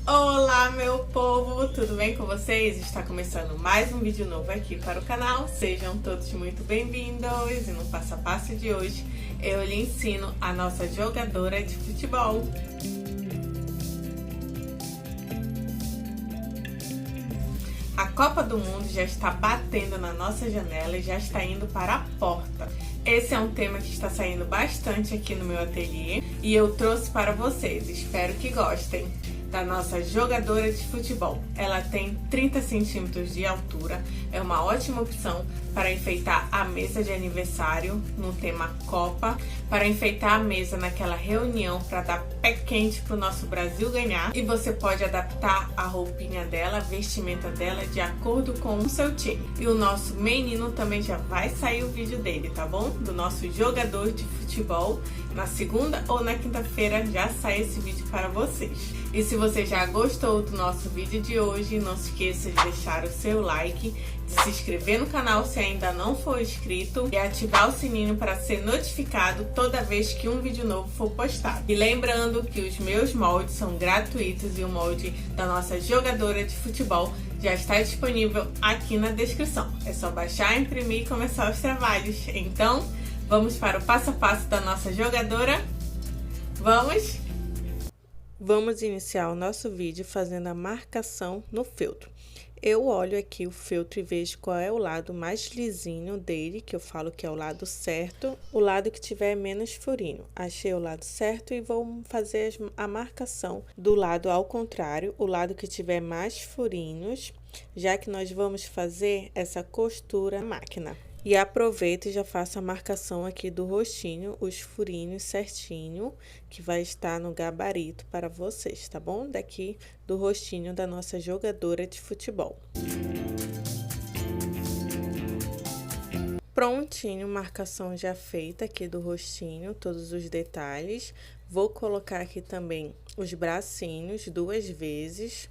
Olá, meu povo, tudo bem com vocês? Está começando mais um vídeo novo aqui para o canal. Sejam todos muito bem-vindos e no passo a passo de hoje eu lhe ensino a nossa jogadora de futebol. A Copa do Mundo já está batendo na nossa janela e já está indo para a porta. Esse é um tema que está saindo bastante aqui no meu ateliê e eu trouxe para vocês. Espero que gostem da nossa jogadora de futebol. Ela tem 30 centímetros de altura, é uma ótima opção para enfeitar a mesa de aniversário no tema Copa, para enfeitar a mesa naquela reunião para dar pé quente para o nosso Brasil ganhar. E você pode adaptar a roupinha dela, a vestimenta dela de acordo com o seu time. E o nosso menino também já vai sair o vídeo dele, tá bom? Do nosso jogador de futebol. Na segunda ou na quinta-feira já sai esse vídeo para vocês. E se você já gostou do nosso vídeo de hoje, não se esqueça de deixar o seu like, de se inscrever no canal se ainda não for inscrito e ativar o sininho para ser notificado toda vez que um vídeo novo for postado. E lembrando que os meus moldes são gratuitos e o molde da nossa jogadora de futebol já está disponível aqui na descrição. É só baixar, imprimir e começar os trabalhos. Então, vamos para o passo a passo da nossa jogadora? Vamos? Vamos iniciar o nosso vídeo fazendo a marcação no feltro. Eu olho aqui o feltro e vejo qual é o lado mais lisinho dele, que eu falo que é o lado certo, o lado que tiver menos furinho. Achei o lado certo e vou fazer a marcação do lado ao contrário, o lado que tiver mais furinhos, já que nós vamos fazer essa costura na máquina. E aproveito e já faço a marcação aqui do rostinho, os furinhos certinho, que vai estar no gabarito para vocês, tá bom? Daqui do rostinho da nossa jogadora de futebol. Prontinho, marcação já feita aqui do rostinho, todos os detalhes. Vou colocar aqui também os bracinhos 2 vezes.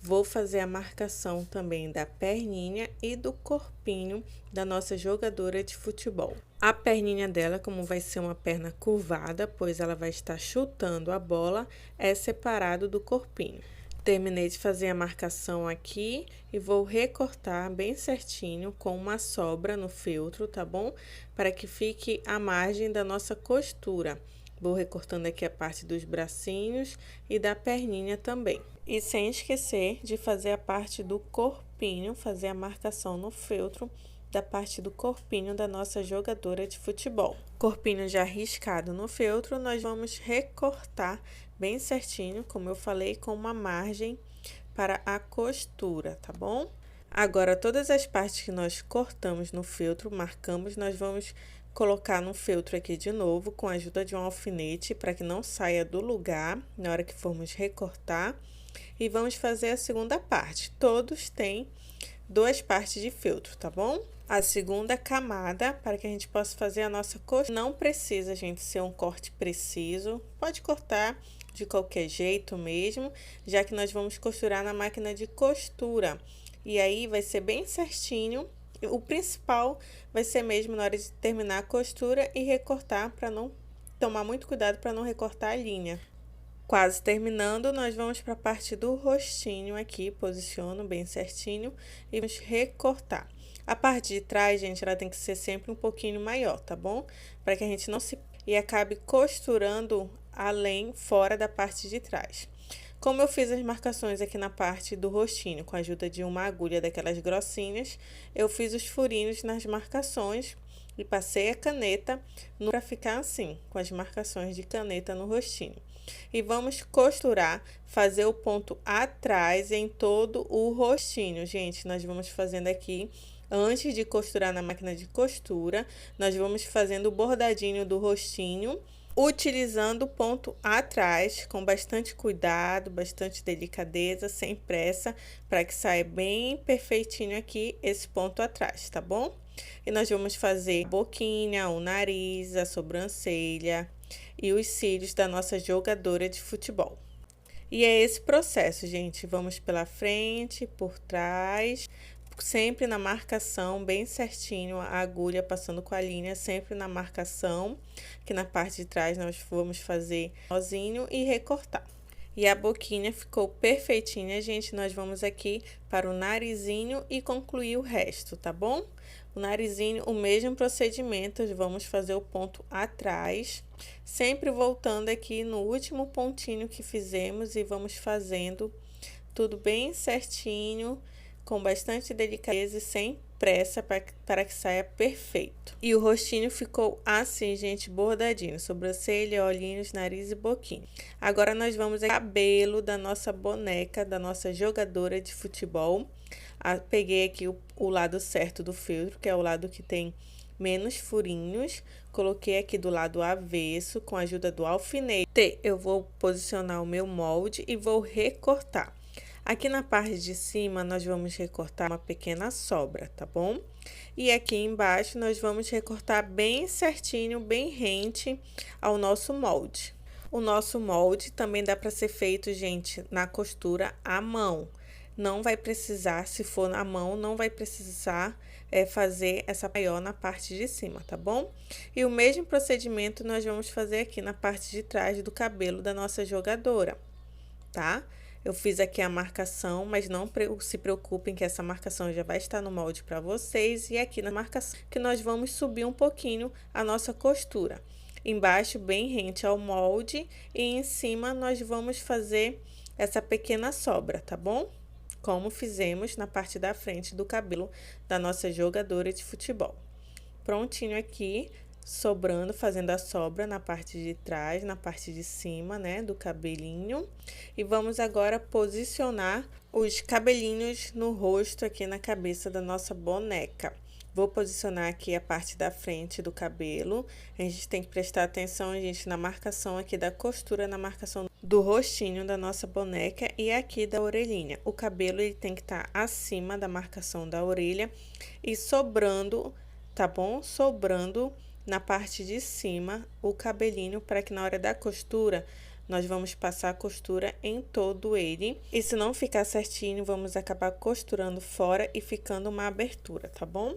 Vou fazer a marcação também da perninha e do corpinho da nossa jogadora de futebol. A perninha dela, como vai ser uma perna curvada, pois ela vai estar chutando a bola, é separado do corpinho. Terminei de fazer a marcação aqui e vou recortar bem certinho com uma sobra no feltro, tá bom? Para que fique a margem da nossa costura. Vou recortando aqui a parte dos bracinhos e da perninha também. E sem esquecer de fazer a parte do corpinho, fazer a marcação no feltro da parte do corpinho da nossa jogadora de futebol. Corpinho já riscado no feltro, nós vamos recortar bem certinho, como eu falei, com uma margem para a costura, tá bom? Agora, todas as partes que nós cortamos no feltro, marcamos, nós vamos colocar no feltro aqui de novo, com a ajuda de um alfinete, para que não saia do lugar na hora que formos recortar. E vamos fazer a segunda parte. Todos têm 2 partes de feltro, tá bom? A segunda camada, para que a gente possa fazer a nossa costura. Não precisa, gente, ser um corte preciso. Pode cortar de qualquer jeito mesmo, já que nós vamos costurar na máquina de costura. E aí, vai ser bem certinho. O principal vai ser mesmo na hora de terminar a costura e recortar, para não tomar muito cuidado para não recortar a linha. Quase terminando, nós vamos para a parte do rostinho aqui, posiciono bem certinho e vamos recortar. A parte de trás, gente, ela tem que ser sempre um pouquinho maior, tá bom? Para que a gente não se e acabe costurando além, fora da parte de trás. Como eu fiz as marcações aqui na parte do rostinho, com a ajuda de uma agulha daquelas grossinhas, eu fiz os furinhos nas marcações e passei a caneta para ficar assim, com as marcações de caneta no rostinho. E vamos costurar, fazer o ponto atrás em todo o rostinho, gente. Nós vamos fazendo aqui, antes de costurar na máquina de costura, nós vamos fazendo o bordadinho do rostinho, utilizando o ponto atrás, com bastante cuidado, bastante delicadeza, sem pressa, para que saia bem perfeitinho aqui esse ponto atrás, tá bom? E nós vamos fazer a boquinha, o nariz, a sobrancelha e os cílios da nossa jogadora de futebol. E é esse processo, gente. Vamos pela frente, por trás, sempre na marcação, bem certinho, a agulha passando com a linha, sempre na marcação, que na parte de trás nós vamos fazer sozinho e recortar. E a boquinha ficou perfeitinha, gente. Nós vamos aqui para o narizinho e concluir o resto, tá bom? O narizinho, o mesmo procedimento, vamos fazer o ponto atrás, sempre voltando aqui no último pontinho que fizemos e vamos fazendo tudo bem certinho, com bastante delicadeza e sem pressa para que saia perfeito. E o rostinho ficou assim, gente, bordadinho, sobrancelha, olhinhos, nariz e boquinha. Agora nós vamos ao cabelo da nossa boneca, da nossa jogadora de futebol. Peguei aqui o lado certo do feltro, que é o lado que tem menos furinhos. Coloquei aqui do lado avesso, com a ajuda do alfinete. Eu vou posicionar o meu molde e vou recortar. Aqui na parte de cima, nós vamos recortar uma pequena sobra, tá bom? E aqui embaixo, nós vamos recortar bem certinho, bem rente ao nosso molde. O nosso molde também dá para ser feito, gente, na costura à mão. Não vai precisar, se for na mão, não vai precisar fazer essa maior na parte de cima, tá bom? E o mesmo procedimento nós vamos fazer aqui na parte de trás do cabelo da nossa jogadora, tá? Eu fiz aqui a marcação, mas não se preocupem que essa marcação já vai estar no molde para vocês. E aqui na marcação que nós vamos subir um pouquinho a nossa costura. Embaixo bem rente ao molde e em cima nós vamos fazer essa pequena sobra, tá bom? Como fizemos na parte da frente do cabelo da nossa jogadora de futebol. Prontinho aqui. Sobrando, fazendo a sobra na parte de trás, na parte de cima, né, do cabelinho. E vamos agora posicionar os cabelinhos no rosto aqui na cabeça da nossa boneca. Vou posicionar aqui a parte da frente do cabelo. A gente tem que prestar atenção, gente, na marcação aqui da costura, na marcação do rostinho da nossa boneca e aqui da orelhinha. O cabelo ele tem que estar acima da marcação da orelha e sobrando, tá bom? Sobrando na parte de cima o cabelinho, para que na hora da costura nós vamos passar a costura em todo ele. E se não ficar certinho, vamos acabar costurando fora e ficando uma abertura, tá bom?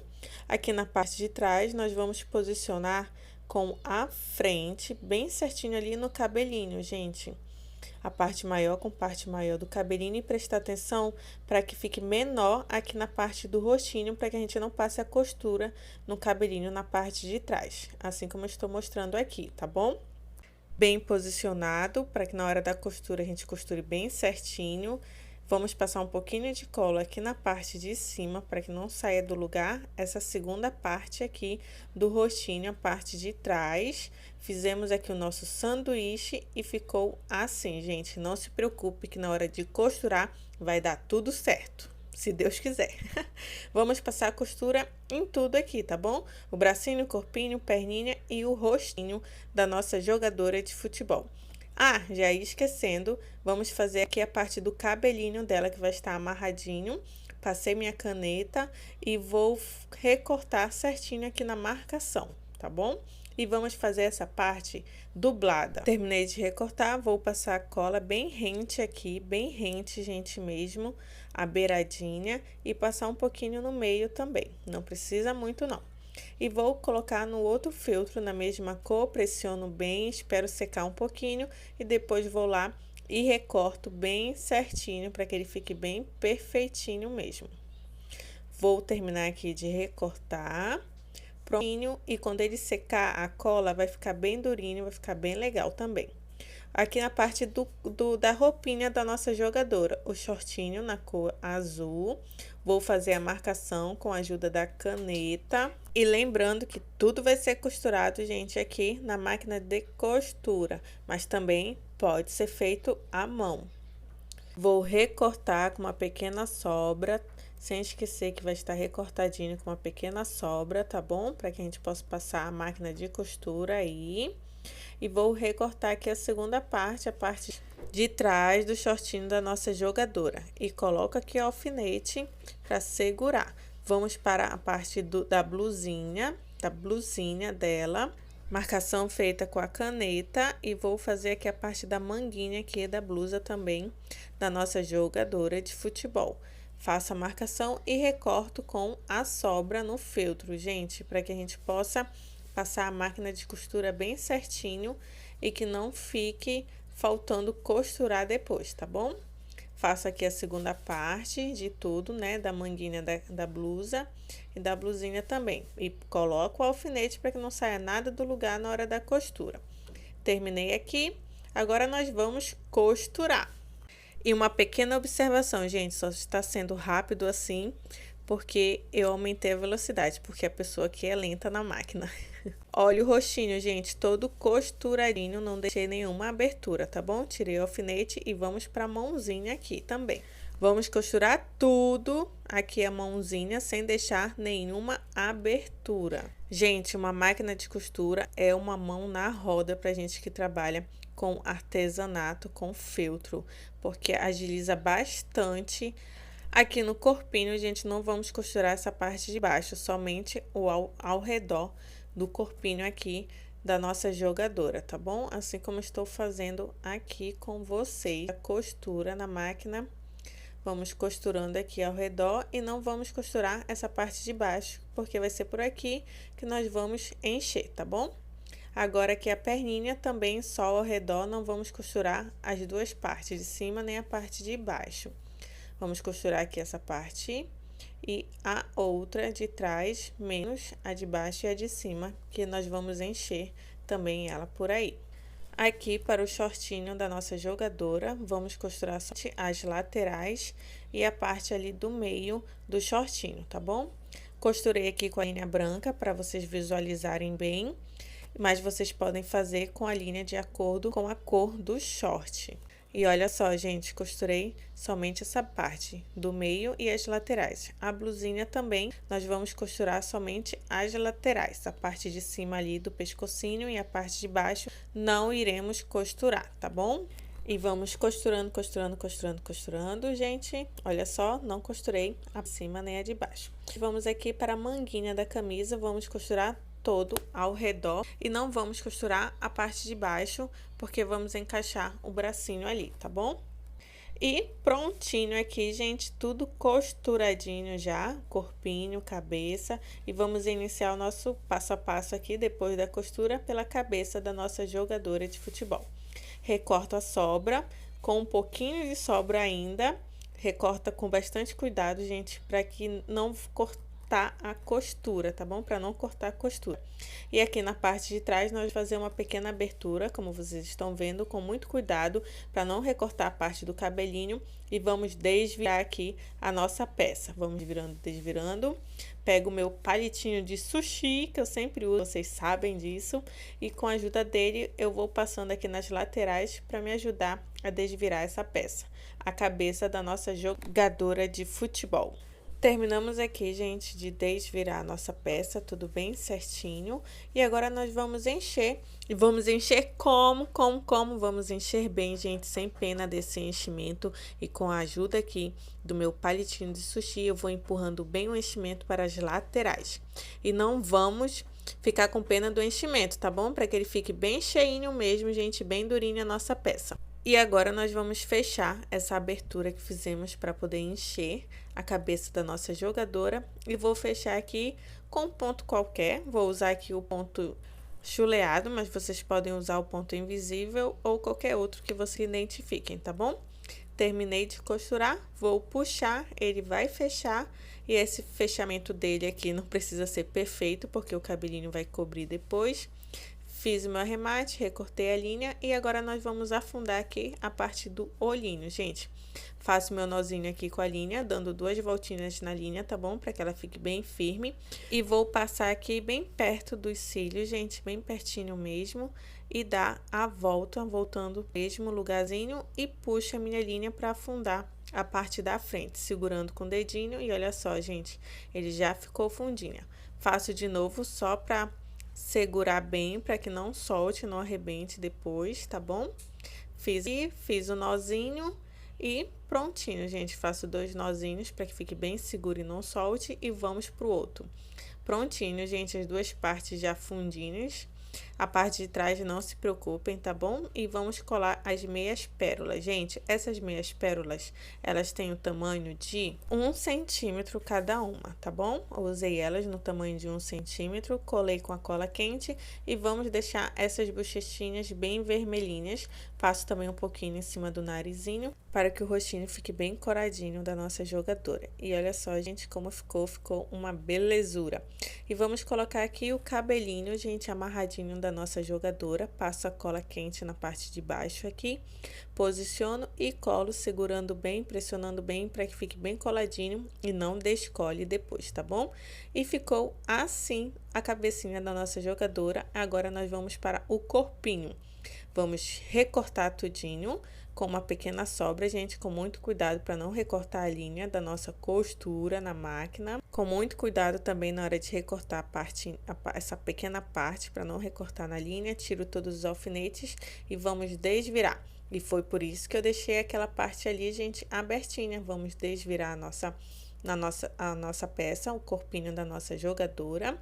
Aqui na parte de trás nós vamos posicionar com a frente bem certinho ali no cabelinho, gente. A parte maior com parte maior do cabelinho e prestar atenção para que fique menor aqui na parte do rostinho, para que a gente não passe a costura no cabelinho na parte de trás, assim como eu estou mostrando aqui, tá bom? Bem posicionado, para que na hora da costura a gente costure bem certinho. Vamos passar um pouquinho de cola aqui na parte de cima, para que não saia do lugar essa segunda parte aqui do rostinho, a parte de trás. Fizemos aqui o nosso sanduíche e ficou assim, gente. Não se preocupe que na hora de costurar vai dar tudo certo, se Deus quiser. Vamos passar a costura em tudo aqui, tá bom? O bracinho, o corpinho, perninha e o rostinho da nossa jogadora de futebol. Ah, já ia esquecendo, vamos fazer aqui a parte do cabelinho dela, que vai estar amarradinho. Passei minha caneta e vou recortar certinho aqui na marcação, tá bom? E vamos fazer essa parte dublada. Terminei de recortar, vou passar a cola bem rente aqui, bem rente, gente, mesmo, a beiradinha, e passar um pouquinho no meio também, não precisa muito não. E vou colocar no outro feltro na mesma cor, pressiono bem, espero secar um pouquinho e depois vou lá e recorto bem certinho para que ele fique bem perfeitinho mesmo. Vou terminar aqui de recortar, prontinho, e quando ele secar a cola vai ficar bem durinho, vai ficar bem legal também. Aqui na parte da roupinha da nossa jogadora, o shortinho na cor azul. Vou fazer a marcação com a ajuda da caneta. E lembrando que tudo vai ser costurado, gente, aqui na máquina de costura. Mas também pode ser feito à mão. Vou recortar com uma pequena sobra, sem esquecer que vai estar recortadinho com uma pequena sobra, tá bom? Para que a gente possa passar a máquina de costura aí. E vou recortar aqui a segunda parte, a parte de trás do shortinho da nossa jogadora. E coloco aqui o alfinete para segurar. Vamos para a parte da blusinha dela. Marcação feita com a caneta. E vou fazer aqui a parte da manguinha aqui da blusa também da nossa jogadora de futebol. Faço a marcação e recorto com a sobra no feltro, gente, para que a gente possa passar a máquina de costura bem certinho e que não fique faltando costurar depois, tá bom? Faço aqui a segunda parte de tudo, né, da manguinha da blusa e da blusinha também. E coloco o alfinete para que não saia nada do lugar na hora da costura. Terminei aqui, agora nós vamos costurar. E uma pequena observação, gente, só está sendo rápido assim, porque eu aumentei a velocidade, porque a pessoa aqui é lenta na máquina. Olha o rostinho, gente, todo costuradinho, não deixei nenhuma abertura, tá bom? Tirei o alfinete e vamos para a mãozinha aqui também. Vamos costurar tudo aqui a mãozinha, sem deixar nenhuma abertura. Gente, uma máquina de costura é uma mão na roda pra gente que trabalha com artesanato, com feltro, porque agiliza bastante. Aqui no corpinho, gente, não vamos costurar essa parte de baixo, somente o ao redor do corpinho aqui da nossa jogadora, tá bom? Assim como estou fazendo aqui com vocês. A costura na máquina, vamos costurando aqui ao redor e não vamos costurar essa parte de baixo, porque vai ser por aqui que nós vamos encher, tá bom? Agora aqui a perninha também só ao redor, não vamos costurar as duas partes de cima nem a parte de baixo. Vamos costurar aqui essa parte e a outra de trás, menos a de baixo e a de cima, que nós vamos encher também ela por aí. Aqui para o shortinho da nossa jogadora, vamos costurar só as laterais e a parte ali do meio do shortinho, tá bom? Costurei aqui com a linha branca para vocês visualizarem bem, mas vocês podem fazer com a linha de acordo com a cor do short. E olha só, gente, costurei somente essa parte do meio e as laterais. A blusinha também, nós vamos costurar somente as laterais. A parte de cima ali do pescocinho e a parte de baixo não iremos costurar, tá bom? E vamos costurando, costurando, costurando, costurando, gente. Olha só, não costurei a de cima nem a de baixo. Vamos aqui para a manguinha da camisa, vamos costurar todo ao redor e não vamos costurar a parte de baixo, porque vamos encaixar o bracinho ali, tá bom? E prontinho aqui, gente, tudo costuradinho já, corpinho, cabeça, e vamos iniciar o nosso passo a passo aqui, depois da costura, pela cabeça da nossa jogadora de futebol. Recorto a sobra, com um pouquinho de sobra ainda, recorta com bastante cuidado, gente, para que não cortar a costura, tá bom? Para não cortar a costura. E aqui na parte de trás nós vamos fazer uma pequena abertura, como vocês estão vendo, com muito cuidado, para não recortar a parte do cabelinho, e vamos desvirar aqui a nossa peça. Vamos virando, desvirando. Pego o meu palitinho de sushi, que eu sempre uso, vocês sabem disso, e com a ajuda dele eu vou passando aqui nas laterais para me ajudar a desvirar essa peça, a cabeça da nossa jogadora de futebol. Terminamos aqui, gente, de desvirar a nossa peça, tudo bem certinho. E agora nós vamos encher. E vamos encher como? Vamos encher bem, gente, sem pena desse enchimento. E com a ajuda aqui do meu palitinho de sushi, eu vou empurrando bem o enchimento para as laterais. E não vamos ficar com pena do enchimento, tá bom? Para que ele fique bem cheinho mesmo, gente, bem durinha a nossa peça. E agora nós vamos fechar essa abertura que fizemos para poder encher a cabeça da nossa jogadora. E vou fechar aqui com um ponto qualquer. Vou usar aqui o ponto chuleado, mas vocês podem usar o ponto invisível ou qualquer outro que vocês identifiquem, tá bom? Terminei de costurar, vou puxar, ele vai fechar. E esse fechamento dele aqui não precisa ser perfeito, porque o cabelinho vai cobrir depois. Fiz o meu arremate, recortei a linha e agora nós vamos afundar aqui a parte do olhinho, gente. Faço meu nozinho aqui com a linha, dando 2 voltinhas na linha, tá bom? Para que ela fique bem firme. E vou passar aqui bem perto dos cílios, gente, bem pertinho mesmo. E dar a volta, voltando no mesmo lugarzinho e puxo a minha linha para afundar a parte da frente, segurando com o dedinho. E olha só, gente, ele já ficou fundinha. Faço de novo só para segurar bem para que não solte, não arrebente depois, tá bom? Fiz o nozinho e prontinho, gente. Faço 2 nozinhos para que fique bem seguro e não solte e vamos pro outro. Prontinho, gente, as duas partes já fundinhas. A parte de trás não se preocupem, tá bom? E vamos colar as meias pérolas. Gente, essas meias pérolas, elas têm o tamanho de 1 centímetro cada uma, tá bom? Eu usei elas no tamanho de 1 centímetro, colei com a cola quente e vamos deixar essas bochechinhas bem vermelhinhas. Passo também um pouquinho em cima do narizinho, para que o rostinho fique bem coradinho da nossa jogadora. E olha só, gente, como ficou uma belezura. E vamos colocar aqui o cabelinho, gente, amarradinho da nossa jogadora. Passo a cola quente na parte de baixo aqui, posiciono e colo, segurando bem, pressionando bem, para que fique bem coladinho e não descole depois, tá bom? E ficou assim a cabecinha da nossa jogadora. Agora nós vamos para o corpinho. Vamos recortar tudinho com uma pequena sobra, gente, com muito cuidado para não recortar a linha da nossa costura na máquina. Com muito cuidado também na hora de recortar essa pequena parte, para não recortar na linha. Tiro todos os alfinetes e vamos desvirar. E foi por isso que eu deixei aquela parte ali, gente, abertinha. Vamos desvirar a nossa peça, o corpinho da nossa jogadora.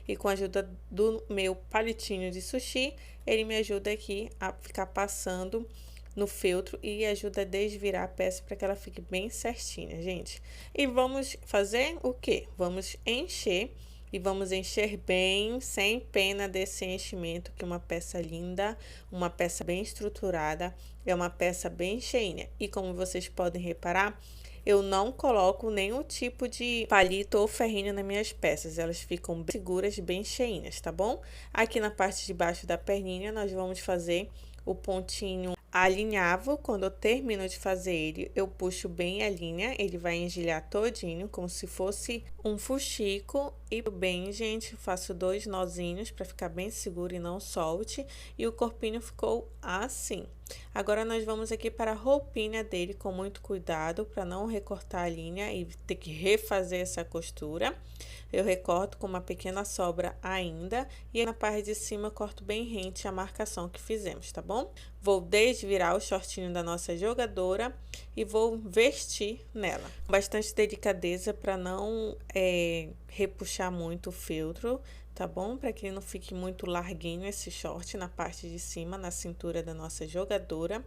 E com a ajuda do meu palitinho de sushi, ele me ajuda aqui a ficar passando no feltro e ajuda a desvirar a peça para que ela fique bem certinha, gente. E vamos fazer o quê? Vamos encher. E vamos encher bem, sem pena desse enchimento, que uma peça linda, uma peça bem estruturada, é uma peça bem cheinha. E como vocês podem reparar, eu não coloco nenhum tipo de palito ou ferrinho nas minhas peças, elas ficam bem seguras, bem cheinhas, tá bom? Aqui na parte de baixo da perninha, nós vamos fazer o pontinho alinhável. Quando eu termino de fazer ele, eu puxo bem a linha, ele vai engelhar todinho, como se fosse um fuxico. E bem, gente, faço 2 nozinhos para ficar bem seguro e não solte. E o corpinho ficou assim. Agora, nós vamos aqui para a roupinha dele com muito cuidado, para não recortar a linha e ter que refazer essa costura. Eu recorto com uma pequena sobra ainda, e na parte de cima eu corto bem rente a marcação que fizemos, tá bom? Vou desvirar o shortinho da nossa jogadora e vou vestir nela. Bastante delicadeza para não repuxar muito o feltro, tá bom? Para que ele não fique muito larguinho esse short na parte de cima, na cintura da nossa jogadora.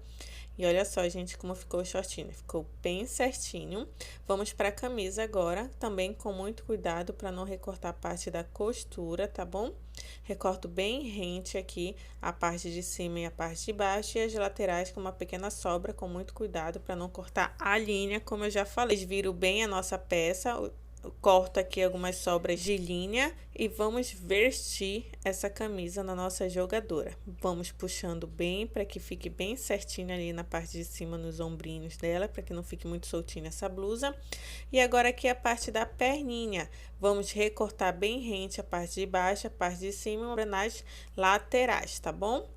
E olha só, gente, como ficou o shortinho. Ficou bem certinho. Vamos para a camisa agora, também com muito cuidado para não recortar a parte da costura, tá bom? Recorto bem rente aqui a parte de cima e a parte de baixo, e as laterais com uma pequena sobra, com muito cuidado para não cortar a linha, como eu já falei. Viro bem a nossa peça, corto aqui algumas sobras de linha e vamos vestir essa camisa na nossa jogadora. Vamos puxando bem para que fique bem certinho ali na parte de cima, nos ombrinhos dela, para que não fique muito soltinha essa blusa. E agora aqui a parte da perninha, vamos recortar bem rente a parte de baixo, a parte de cima, nas laterais, tá bom?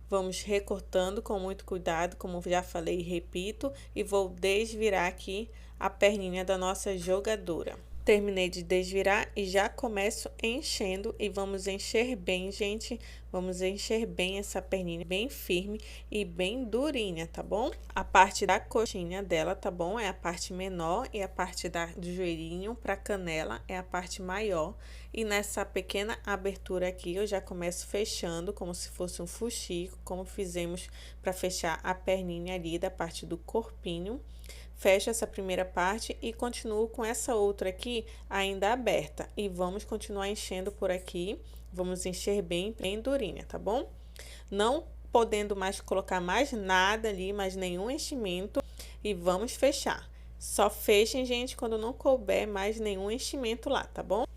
Vamos recortando com muito cuidado, como já falei e repito, e vou desvirar aqui a perninha da nossa jogadora. Terminei de desvirar e já começo enchendo, e vamos encher bem, gente. Vamos encher bem essa perninha, bem firme e bem durinha, tá bom? A parte da coxinha dela, tá bom? É a parte menor, e a parte do joelhinho para canela é a parte maior. E nessa pequena abertura aqui, eu já começo fechando como se fosse um fuxico, como fizemos para fechar a perninha ali da parte do corpinho. Fecho essa primeira parte e continuo com essa outra aqui ainda aberta. E vamos continuar enchendo por aqui. Vamos encher bem, bem durinha, tá bom? Não podendo mais colocar mais nada ali, mais nenhum enchimento. E vamos fechar. Só fechem, gente, quando não couber mais nenhum enchimento lá, tá bom?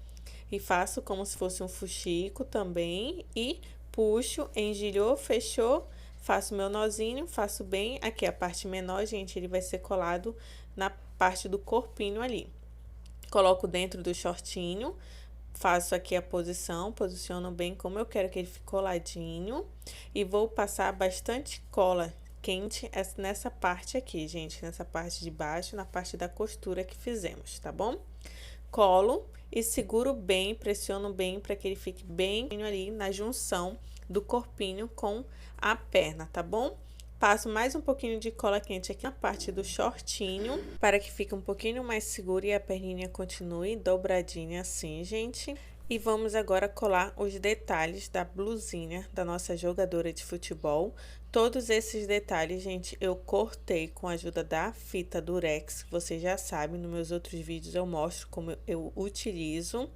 E faço como se fosse um fuxico também. E puxo, engelhou, fechou. Faço meu nozinho, faço bem. Aqui a parte menor, gente, ele vai ser colado na parte do corpinho ali. Coloco dentro do shortinho, faço aqui a posiciono bem como eu quero que ele fique coladinho. E vou passar bastante cola quente nessa parte aqui, gente, nessa parte de baixo, na parte da costura que fizemos, tá bom? Colo e seguro bem, pressiono bem para que ele fique bem ali na junção do corpinho com a perna, tá bom? Passo mais um pouquinho de cola quente aqui na parte do shortinho, para que fique um pouquinho mais seguro e a perninha continue dobradinha assim, gente. E vamos agora colar os detalhes da blusinha da nossa jogadora de futebol. Todos esses detalhes, gente, eu cortei com a ajuda da fita Durex. Vocês já sabem, nos meus outros vídeos eu mostro como eu utilizo.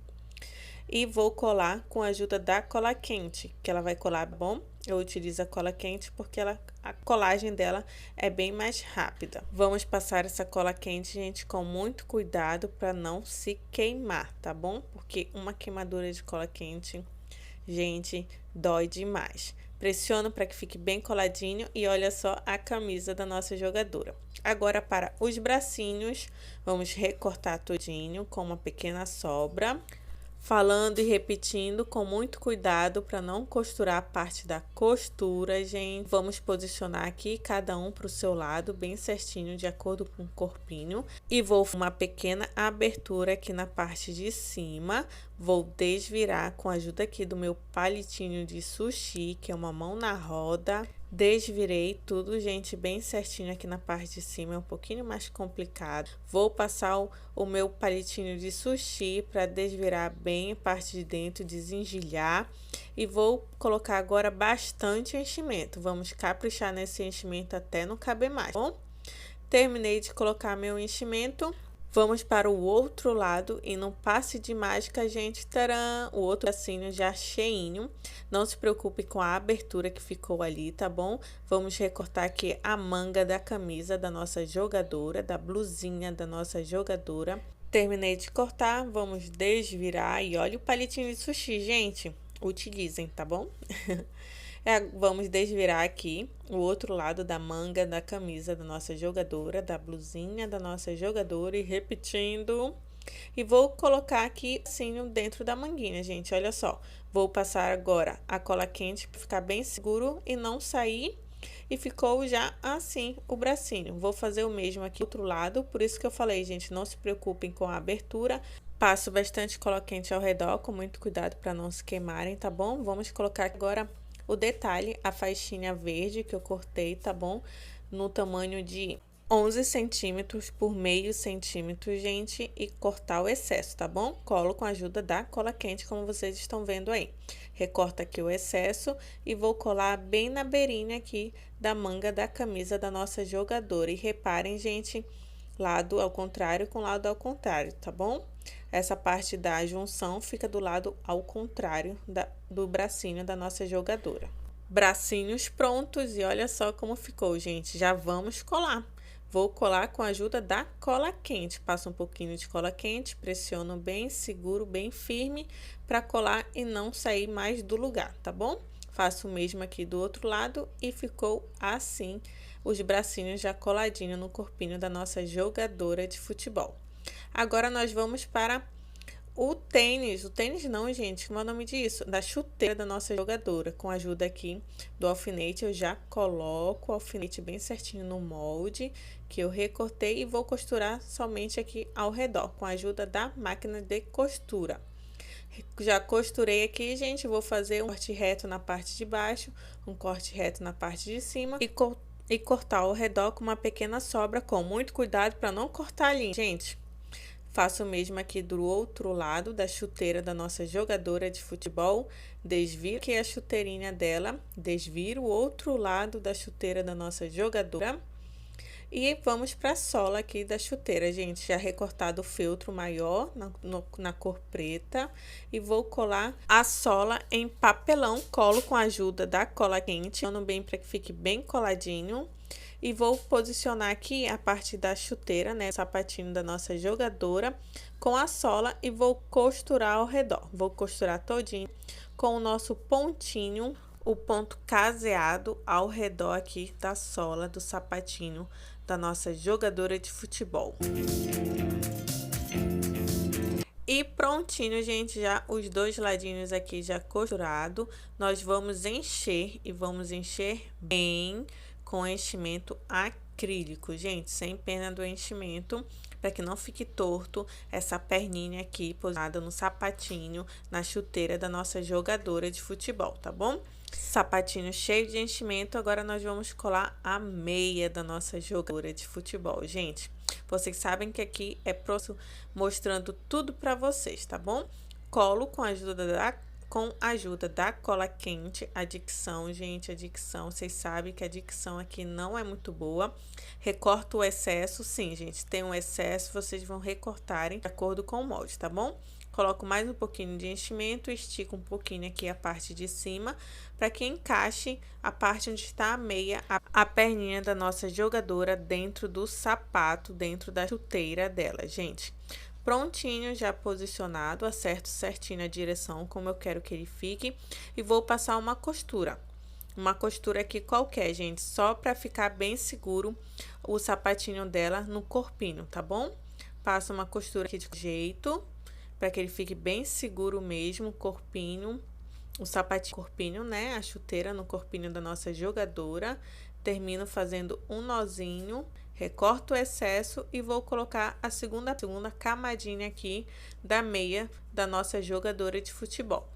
E vou colar com a ajuda da cola quente, que ela vai colar bom. Eu utilizo a cola quente porque a colagem dela é bem mais rápida. Vamos passar essa cola quente, gente, com muito cuidado para não se queimar, tá bom? Porque uma queimadura de cola quente, gente, dói demais. Pressiono para que fique bem coladinho e olha só a camisa da nossa jogadora. Agora, para os bracinhos, vamos recortar todinho com uma pequena sobra. Falando e repetindo com muito cuidado para não costurar a parte da costura, gente. Vamos posicionar aqui cada um para o seu lado, bem certinho, de acordo com o corpinho. E vou uma pequena abertura aqui na parte de cima. Vou desvirar com a ajuda aqui do meu palitinho de sushi, que é uma mão na roda. Desvirei tudo, gente, bem certinho aqui na parte de cima, é um pouquinho mais complicado. Vou passar o meu palitinho de sushi para desvirar bem a parte de dentro, desengilhar. E vou colocar agora bastante enchimento. Vamos caprichar nesse enchimento até não caber mais, tá bom? Terminei de colocar meu enchimento. Vamos para o outro lado e no passe de mágica, gente, taram, o outro bracinho já cheinho. Não se preocupe com a abertura que ficou ali, tá bom? Vamos recortar aqui a manga da camisa da nossa jogadora, da blusinha da nossa jogadora. Terminei de cortar, vamos desvirar e olha o palitinho de sushi, gente. Utilizem, tá bom? Vamos desvirar aqui o outro lado da manga da camisa da nossa jogadora, da blusinha da nossa jogadora e repetindo. E vou colocar aqui assim dentro da manguinha, gente, olha só. Vou passar agora a cola quente para ficar bem seguro e não sair. E ficou já assim o bracinho. Vou fazer o mesmo aqui do outro lado, por isso que eu falei, gente, não se preocupem com a abertura. Passo bastante cola quente ao redor, com muito cuidado para não se queimarem, tá bom? Vamos colocar agora o detalhe, a faixinha verde que eu cortei, tá bom? No tamanho de 11 centímetros por meio centímetro, gente, e cortar o excesso, tá bom? Colo com a ajuda da cola quente, como vocês estão vendo aí. Recorta aqui o excesso e vou colar bem na beirinha aqui da manga da camisa da nossa jogadora. E reparem, gente, lado ao contrário com lado ao contrário, tá bom? Essa parte da junção fica do lado ao contrário do bracinho da nossa jogadora. Bracinhos prontos e olha só como ficou, gente. Já vamos colar. Vou colar com a ajuda da cola quente. Passo um pouquinho de cola quente, pressiono bem seguro, bem firme para colar e não sair mais do lugar, tá bom? Faço o mesmo aqui do outro lado e ficou assim os bracinhos já coladinho no corpinho da nossa jogadora de futebol. Agora nós vamos para o tênis não, gente, como é o nome disso? Da chuteira da nossa jogadora. Com a ajuda aqui do alfinete, eu já coloco o alfinete bem certinho no molde que eu recortei e vou costurar somente aqui ao redor, com a ajuda da máquina de costura. Já costurei aqui, gente, vou fazer um corte reto na parte de baixo, um corte reto na parte de cima e cortar ao redor com uma pequena sobra, com muito cuidado para não cortar a linha, gente. Faço o mesmo aqui do outro lado da chuteira da nossa jogadora de futebol. Desviro aqui a chuteirinha dela, desviro o outro lado da chuteira da nossa jogadora. E vamos para a sola aqui da chuteira, gente. Já recortado o feltro maior na cor preta. E vou colar a sola em papelão. Colo com a ajuda da cola quente, bem para que fique bem coladinho. E vou posicionar aqui a parte da chuteira, né, sapatinho da nossa jogadora, com a sola e vou costurar ao redor. Vou costurar todinho com o nosso pontinho, o ponto caseado ao redor aqui da sola do sapatinho da nossa jogadora de futebol. E prontinho, gente, já os dois ladinhos aqui já costurado. Nós vamos encher e vamos encher bem com enchimento acrílico, gente, sem pena do enchimento, para que não fique torto essa perninha aqui posada no sapatinho, na chuteira da nossa jogadora de futebol, tá bom? Sapatinho cheio de enchimento. Agora nós vamos colar a meia da nossa jogadora de futebol, gente. Vocês sabem que aqui é mostrando tudo para vocês, tá bom? Colo com a ajuda da cola quente. A dicção, gente, a dicção, vocês sabem que a dicção aqui não é muito boa. Recorto o excesso, sim, gente, tem um excesso, vocês vão recortarem de acordo com o molde, tá bom? Coloco mais um pouquinho de enchimento, estico um pouquinho aqui a parte de cima, para que encaixe a parte onde está a meia, a perninha da nossa jogadora dentro do sapato, dentro da chuteira dela, gente. Prontinho, já posicionado, acerto certinho a direção como eu quero que ele fique e vou passar uma costura. Uma costura aqui qualquer, gente, só para ficar bem seguro o sapatinho dela no corpinho, tá bom? Passo uma costura aqui de jeito, para que ele fique bem seguro mesmo, o corpinho, o sapatinho corpinho, né? A chuteira no corpinho da nossa jogadora. Termino fazendo um nozinho, recorto o excesso e vou colocar a segunda camadinha aqui da meia da nossa jogadora de futebol.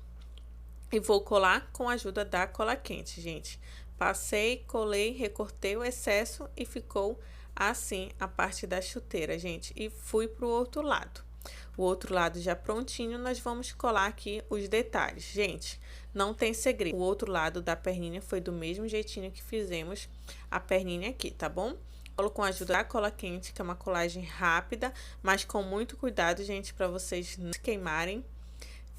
E vou colar com a ajuda da cola quente, gente. Passei, colei, recortei o excesso e ficou assim a parte da chuteira, gente. E fui pro outro lado. O outro lado já prontinho, nós vamos colar aqui os detalhes. Gente, não tem segredo. O outro lado da perninha foi do mesmo jeitinho que fizemos a perninha aqui, tá bom? Colo com a ajuda da cola quente, que é uma colagem rápida, mas com muito cuidado, gente, para vocês não se queimarem.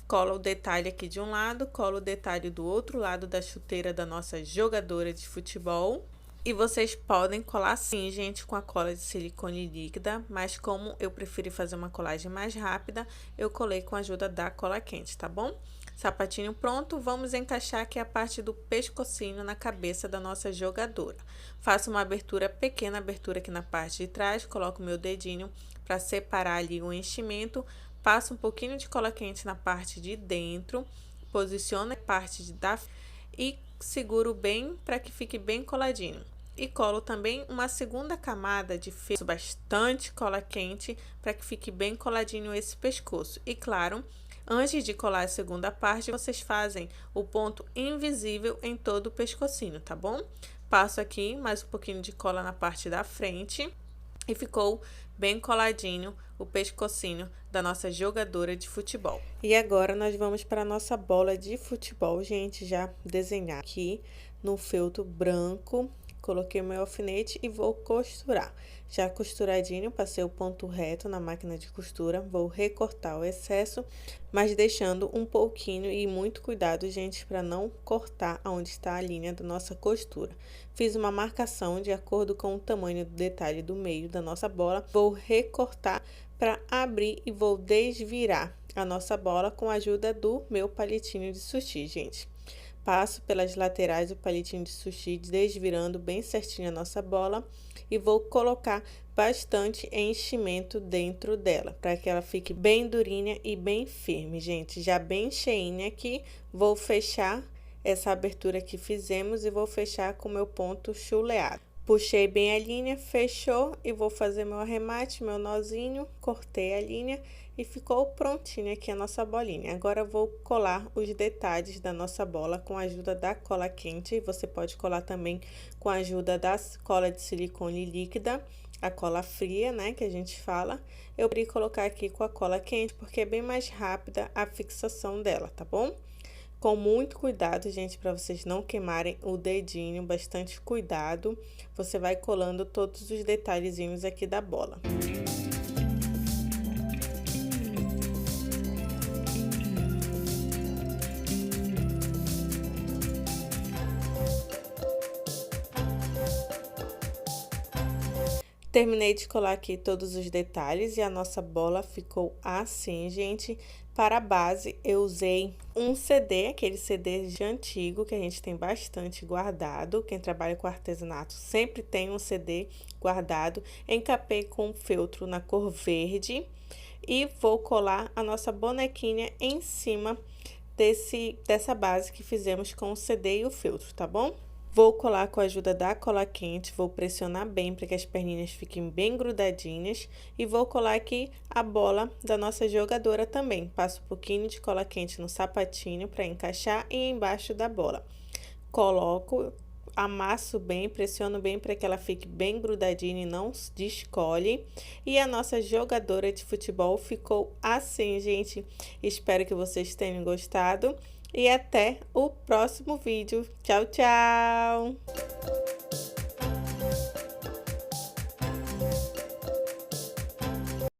Colo o detalhe aqui de um lado, colo o detalhe do outro lado da chuteira da nossa jogadora de futebol. E vocês podem colar sim, gente, com a cola de silicone líquida, mas como eu preferi fazer uma colagem mais rápida, eu colei com a ajuda da cola quente, tá bom? Sapatinho pronto, vamos encaixar aqui a parte do pescocinho na cabeça da nossa jogadora. Faço uma abertura pequena, abertura aqui na parte de trás, coloco meu dedinho para separar ali o enchimento, passo um pouquinho de cola quente na parte de dentro, posiciono a parte da e seguro bem para que fique bem coladinho. E colo também uma segunda camada de fio, bastante cola quente, para que fique bem coladinho esse pescoço. E claro, antes de colar a segunda parte, vocês fazem o ponto invisível em todo o pescocinho, tá bom? Passo aqui mais um pouquinho de cola na parte da frente e ficou bem coladinho o pescocinho da nossa jogadora de futebol. E agora nós vamos para a nossa bola de futebol, gente, já desenhar aqui no feltro branco. Coloquei o meu alfinete e vou costurar. Já costuradinho, passei o ponto reto na máquina de costura. Vou recortar o excesso, mas deixando um pouquinho e muito cuidado, gente, para não cortar onde está a linha da nossa costura. Fiz uma marcação de acordo com o tamanho do detalhe do meio da nossa bola. Vou recortar para abrir e vou desvirar a nossa bola com a ajuda do meu palitinho de sushi, gente. Passo pelas laterais do palitinho de sushi, desvirando bem certinho a nossa bola e vou colocar bastante enchimento dentro dela, para que ela fique bem durinha e bem firme, gente. Já bem cheinha aqui, vou fechar essa abertura que fizemos e vou fechar com meu ponto chuleado. Puxei bem a linha, fechou e vou fazer meu arremate, meu nozinho, cortei a linha e ficou prontinha aqui a nossa bolinha. Agora vou colar os detalhes da nossa bola com a ajuda da cola quente. Você pode colar também com a ajuda da cola de silicone líquida, a cola fria, né, que a gente fala. Eu preferi colocar aqui com a cola quente porque é bem mais rápida a fixação dela, tá bom? Com muito cuidado, gente, para vocês não queimarem o dedinho, bastante cuidado. Você vai colando todos os detalhezinhos aqui da bola. Terminei de colar aqui todos os detalhes e a nossa bola ficou assim, gente. Para a base, eu usei um CD, aquele CD de antigo, que a gente tem bastante guardado. Quem trabalha com artesanato sempre tem um CD guardado. Encapei com feltro na cor verde e vou colar a nossa bonequinha em cima dessa base que fizemos com o CD e o feltro, tá bom? Vou colar com a ajuda da cola quente, vou pressionar bem para que as perninhas fiquem bem grudadinhas e vou colar aqui a bola da nossa jogadora também. Passo um pouquinho de cola quente no sapatinho para encaixar e embaixo da bola. Coloco amasso bem, pressiono bem para que ela fique bem grudadinha e não descole. E a nossa jogadora de futebol ficou assim, gente. Espero que vocês tenham gostado e até o próximo vídeo. Tchau, tchau!